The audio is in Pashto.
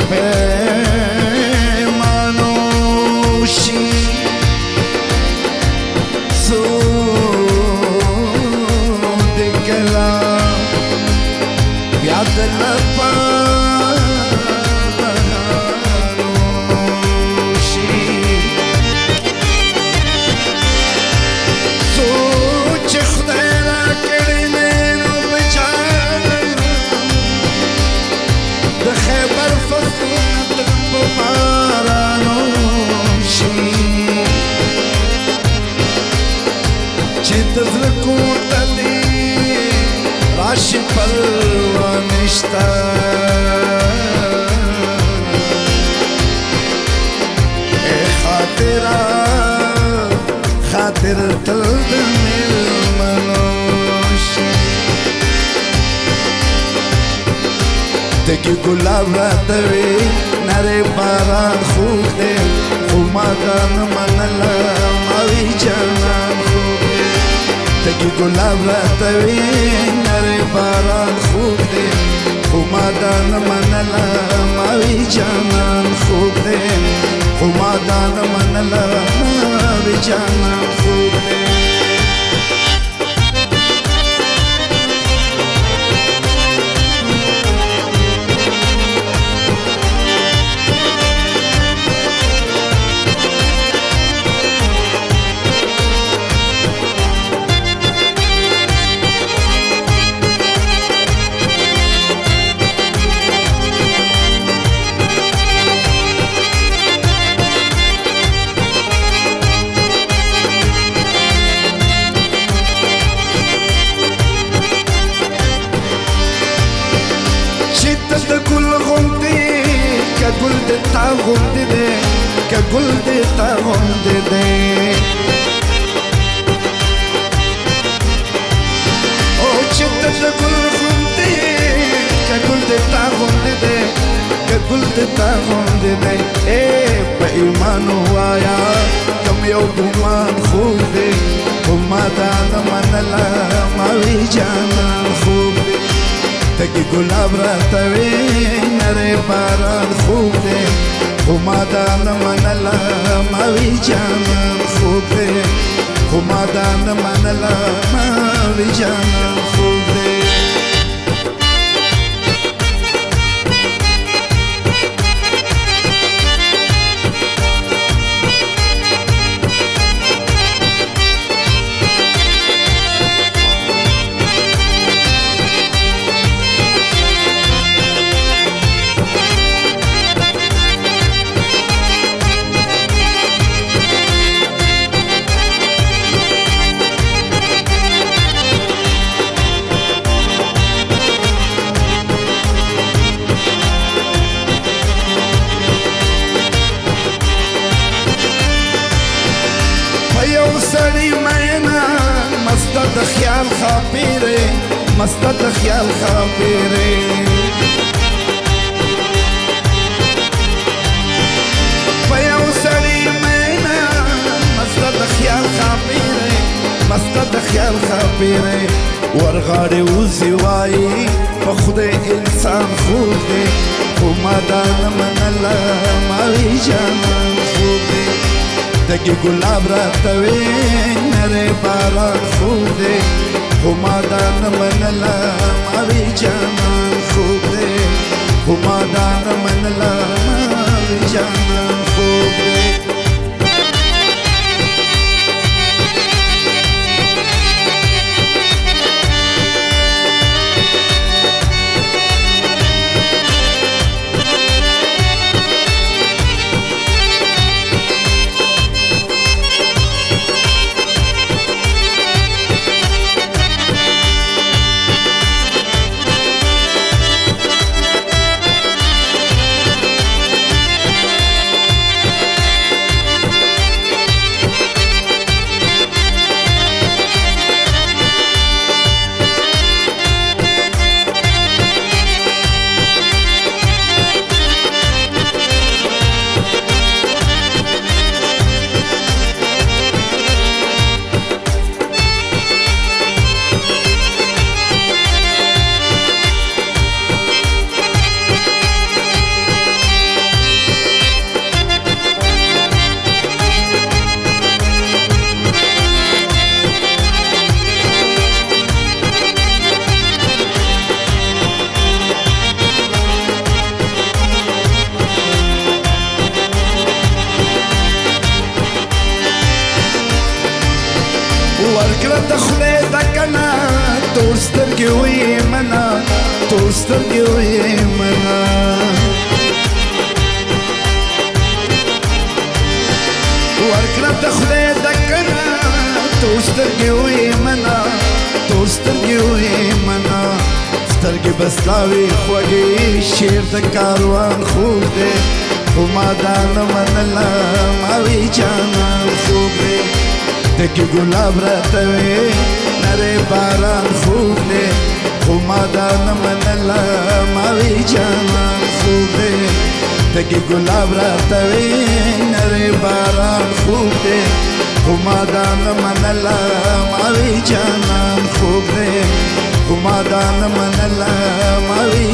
پیمانوشی سود کلام یاد لپا راشي پلوه نشتا اے خاطرہ خاطر تل دمیلمنوشی تکی گلاب راتوی نرے باران خوب دے خمادان منلا ماوی جانان خوب دے تکی گلاب راتوی نرے باران خوب دے خمادان منلا ماوی جانان خوب دے خمادان منلا ماوی جانان خوب دے گل دیتا غوندی دے کہ گل دیتا غوندی دے او چتا دا گل غوندی کہ گل دیتا غوندی دے کہ گل دیتا غوندی دے اے پا ایمانو آیا کم یو گمان خوب دے گمادان منلا ماوی جانان خوب دے تکی گلاب راتوی نرے باران خوب دے خمادان منلا ماوی جانان خوب دے خمادان منلا ماوی جانان خوب دے سړی مینا مسته د خیال خاپیره مسته د خیال خاپیره په یو سړی مینا مسته د خیال خاپیره مسته د خیال خاپیره ورغاړې وزي وایي په خدای انسان خوب دی خو مادان منله ماوی جانان خوب دی تکی گلاب راتوی نرے باران خوب دے خمادان منلا ماوی جانان خوب دے خمادان منلا ماوی جانان خوب دے ورکړه د خدای د کنا تور سترګې وې منا تور سترګې وې منا ورکړه د خدای د کنا تور سترګې وې منا تور سترګې وې منا سترګې بسلاوي خوږې شعر د کاروان خوب دی خو ما دا نه منله ما وی جانان خوب دی دګي ګلاب راته وې نری باران خوب دی خو ما دا نه منله ما وی جانان خوب دی دګي ګلاب راته وې نری باران خوب دی خو ما دا نه منله ما وی جانان خوب دی خو ما دا نه منله ما وی